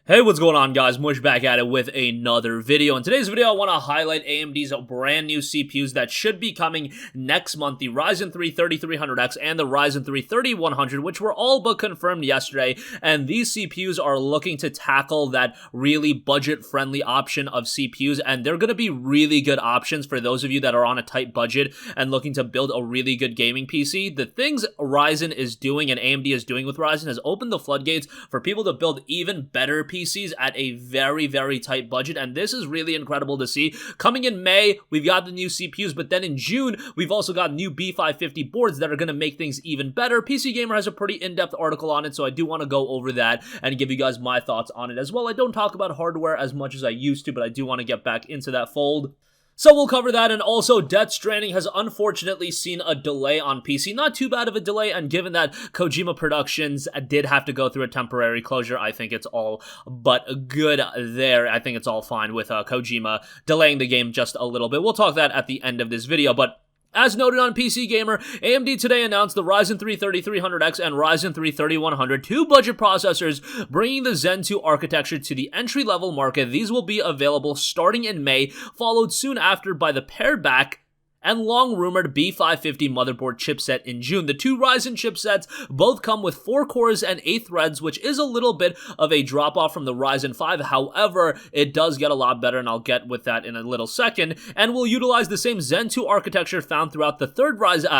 Hey, what's going on, guys? Mush back at it with another video. In today's video, I want to highlight AMD's brand new CPUs that should be coming next month, the Ryzen 3 3300X and the Ryzen 3 3100, which were all but confirmed yesterday, and these CPUs are looking to tackle that really budget-friendly option of CPUs, and they're going to be really good options for those of you that are on a tight budget and looking to build a really good gaming PC. The things Ryzen is doing and AMD is doing with Ryzen has opened the floodgates for people to build even better PCs at a very, very tight budget, and this is really incredible to see. Coming in May, we've got the new CPUs, but then in June, we've also got new B550 boards that are going to make things even better. PC Gamer has a pretty in-depth article on it, so I do want to go over that and give you guys my thoughts on it as well. I don't talk about hardware as much as I used to, but I do want to get back into that fold. So we'll cover that, and also Death Stranding has unfortunately seen a delay on PC. Not too bad of a delay, and given that Kojima Productions did have to go through a temporary closure, I think it's all but good there. I think it's all fine with Kojima delaying the game just a little bit. We'll talk that at the end of this video, but as noted on PC Gamer, AMD today announced the Ryzen 3 3300X and Ryzen 3 3100, two budget processors, bringing the Zen 2 architecture to the entry-level market. These will be available starting in May, followed soon after by the pared-back and long-rumored B550 motherboard chipset in June. The two Ryzen chipsets both come with 4 cores and 8 threads, which is a little bit of a drop-off from the Ryzen 5. However, it does get a lot better, and I'll get with that in a little second, and will utilize the same Zen 2 architecture found throughout the third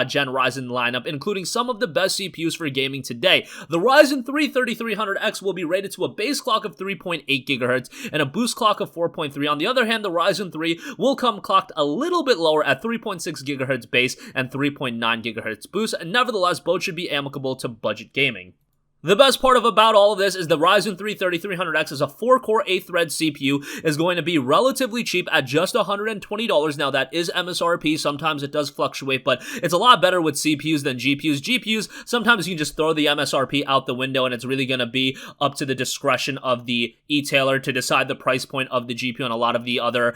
gen Ryzen lineup, including some of the best CPUs for gaming today. The Ryzen 3 3300X will be rated to a base clock of 3.8 GHz and a boost clock of 4.3. On the other hand, the Ryzen 3 will come clocked a little bit lower at 3.6 GHz base and 3.9 GHz boost, and nevertheless, both should be amicable to budget gaming. The best part about all of this is the Ryzen 3 3300X is a 4-core 8-thread CPU, is going to be relatively cheap at just $120. Now, that is MSRP. Sometimes it does fluctuate, but it's a lot better with CPUs than GPUs. GPUs, sometimes you can just throw the MSRP out the window, and it's really going to be up to the discretion of the e-tailer to decide the price point of the GPU and a lot of the other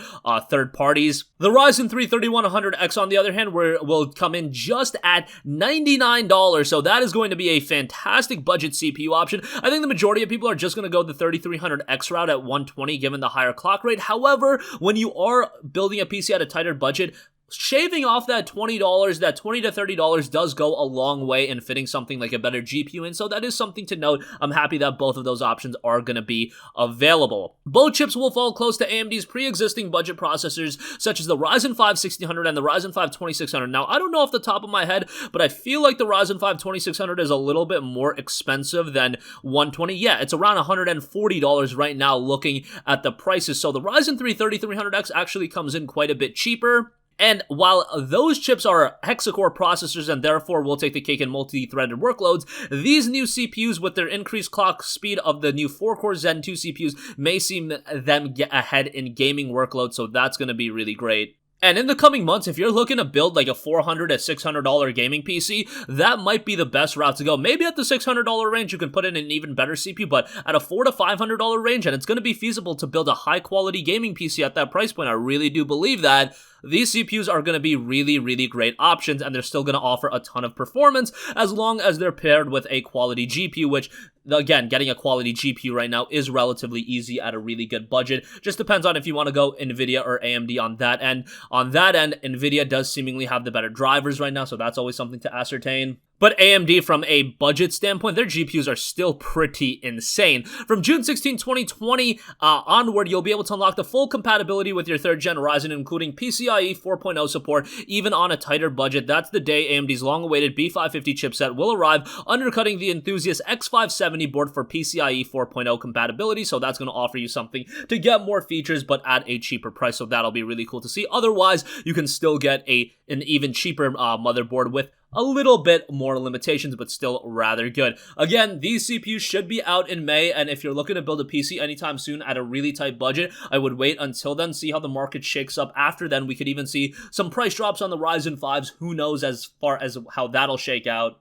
third parties. The Ryzen 3 3100X, on the other hand, will come in just at $99, so that is going to be a fantastic budget CPU option. I think the majority of people are just going to go the 3300X route at 120 given the higher clock rate. However, when you are building a PC at a tighter budget, shaving off that $20, that $20 to $30 does go a long way in fitting something like a better GPU in, so that is something to note. I'm happy that both of those options are going to be available. Both chips will fall close to AMD's pre-existing budget processors, such as the Ryzen 5 1600 and the Ryzen 5 2600. Now, I don't know off the top of my head, but I feel like the Ryzen 5 2600 is a little bit more expensive than 120. Yeah, it's around $140 right now looking at the prices, so the Ryzen 3 3300X actually comes in quite a bit cheaper. And while those chips are hexa-core processors and therefore will take the cake in multi-threaded workloads, these new CPUs with their increased clock speed of the new 4-core Zen 2 CPUs may seem them get ahead in gaming workloads, so that's going to be really great. And in the coming months, if you're looking to build like a $400 to $600 gaming PC, that might be the best route to go. Maybe at the $600 range, you can put in an even better CPU, but at a $400 to $500 range, and it's going to be feasible to build a high-quality gaming PC at that price point. I really do believe that. These CPUs are going to be really, really great options, and they're still going to offer a ton of performance as long as they're paired with a quality GPU, which, again, getting a quality GPU right now is relatively easy at a really good budget. Just depends on if you want to go NVIDIA or AMD on that end. On that end, NVIDIA does seemingly have the better drivers right now, so that's always something to ascertain. But AMD, from a budget standpoint, their GPUs are still pretty insane. From June 16, 2020 onward, you'll be able to unlock the full compatibility with your 3rd-gen Ryzen, including PCIe 4.0 support, even on a tighter budget. That's the day AMD's long-awaited B550 chipset will arrive, undercutting the Enthusiast X570 board for PCIe 4.0 compatibility, so that's going to offer you something to get more features, but at a cheaper price, so that'll be really cool to see. Otherwise, you can still get an even cheaper motherboard with a little bit more limitations, but still rather good. Again, these CPUs should be out in May, and if you're looking to build a PC anytime soon at a really tight budget, I would wait until then, see how the market shakes up. After then, we could even see some price drops on the Ryzen 5s. Who knows as far as how that'll shake out.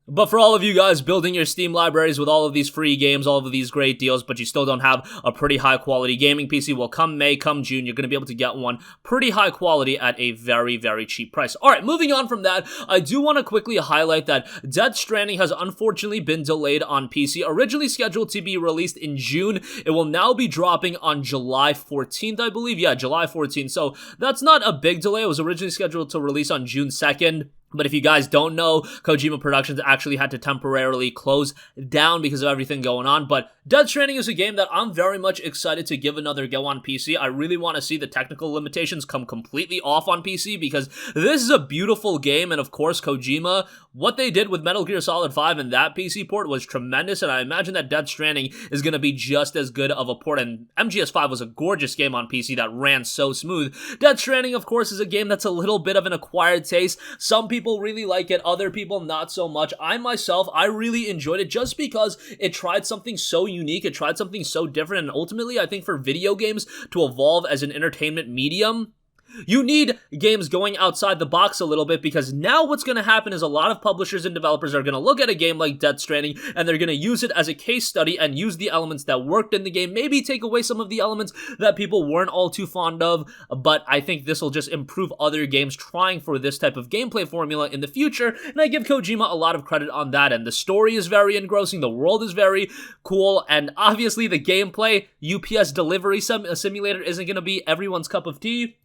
But for all of you guys building your Steam libraries with all of these free games, all of these great deals, but you still don't have a pretty high quality gaming PC, well, come May, come June, you're going to be able to get one pretty high quality at a very, very cheap price. All right, moving on from that, I do want to quickly highlight that Death Stranding has unfortunately been delayed on PC. Originally scheduled to be released in June, it will now be dropping on July 14th, I believe. Yeah, July 14th. So that's not a big delay. It was originally scheduled to release on June 2nd. But if you guys don't know, Kojima Productions actually had to temporarily close down because of everything going on. But Death Stranding is a game that I'm very much excited to give another go on PC. I really want to see the technical limitations come completely off on PC because this is a beautiful game. And of course, Kojima, what they did with Metal Gear Solid 5 and that PC port was tremendous. And I imagine that Death Stranding is going to be just as good of a port. And MGS5 was a gorgeous game on PC that ran so smooth. Death Stranding, of course, is a game that's a little bit of an acquired taste. Some people really like it, other people not so much. I myself, I really enjoyed it just because it tried something so unique, it tried something so different, and ultimately I think for video games to evolve as an entertainment medium, you need games going outside the box a little bit, because now what's going to happen is a lot of publishers and developers are going to look at a game like Death Stranding and they're going to use it as a case study and use the elements that worked in the game, maybe take away some of the elements that people weren't all too fond of, but I think this will just improve other games trying for this type of gameplay formula in the future, and I give Kojima a lot of credit on that. And the story is very engrossing, the world is very cool, and obviously the gameplay, UPS delivery simulator isn't going to be everyone's cup of tea.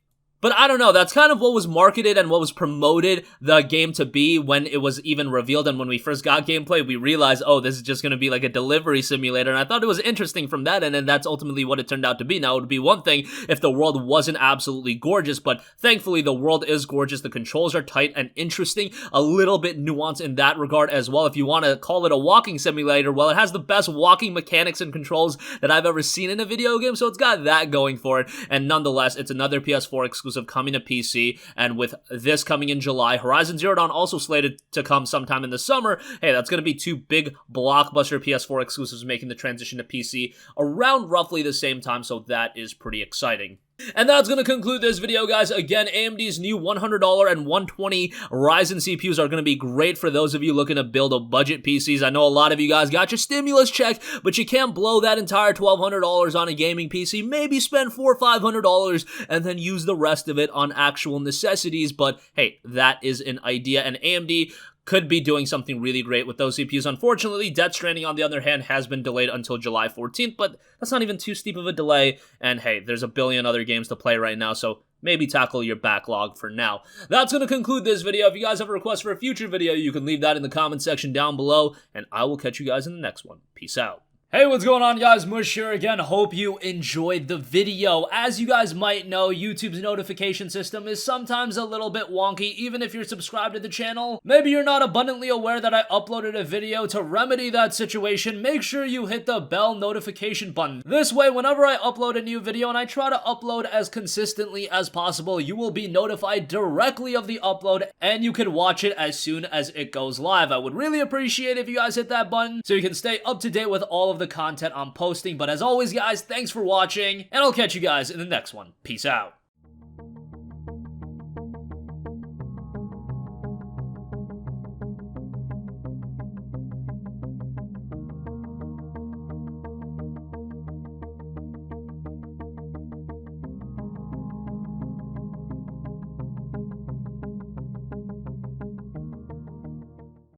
But I don't know, that's kind of what was marketed and what was promoted the game to be when it was even revealed. And when we first got gameplay, we realized, oh, this is just going to be like a delivery simulator. And I thought it was interesting from that end, and that's ultimately what it turned out to be. Now, it would be one thing if the world wasn't absolutely gorgeous, but thankfully the world is gorgeous. The controls are tight and interesting, a little bit nuanced in that regard as well. If you want to call it a walking simulator, well, it has the best walking mechanics and controls that I've ever seen in a video game, so it's got that going for it. And nonetheless, it's another PS4 exclusive coming to PC, and with this coming in July, Horizon Zero Dawn also slated to come sometime in the summer. Hey, that's going to be two big blockbuster PS4 exclusives making the transition to PC around roughly the same time, so that is pretty exciting. And that's going to conclude this video, guys. Again, AMD's new $100 and 120 Ryzen CPUs are going to be great for those of you looking to build a budget PCs. I know a lot of you guys got your stimulus check, but you can't blow that entire $1,200 on a gaming PC. Maybe spend $400 or $500 and then use the rest of it on actual necessities. But hey, that is an idea, and AMD could be doing something really great with those CPUs. Unfortunately, Death Stranding, on the other hand, has been delayed until July 14th, but that's not even too steep of a delay, and hey, there's a billion other games to play right now, so maybe tackle your backlog for now. That's going to conclude this video. If you guys have a request for a future video, you can leave that in the comment section down below, and I will catch you guys in the next one. Peace out. Hey, what's going on, guys? Mush here again. Hope you enjoyed the video. As you guys might know, YouTube's notification system is sometimes a little bit wonky, even if you're subscribed to the channel. Maybe you're not abundantly aware that I uploaded a video. To remedy that situation, make sure you hit the bell notification button. This way, whenever I upload a new video, and I try to upload as consistently as possible, you will be notified directly of the upload, and you can watch it as soon as it goes live. I would really appreciate it if you guys hit that button so you can stay up to date with all of the content I'm posting. But as always, guys, thanks for watching, and I'll catch you guys in the next one. Peace out.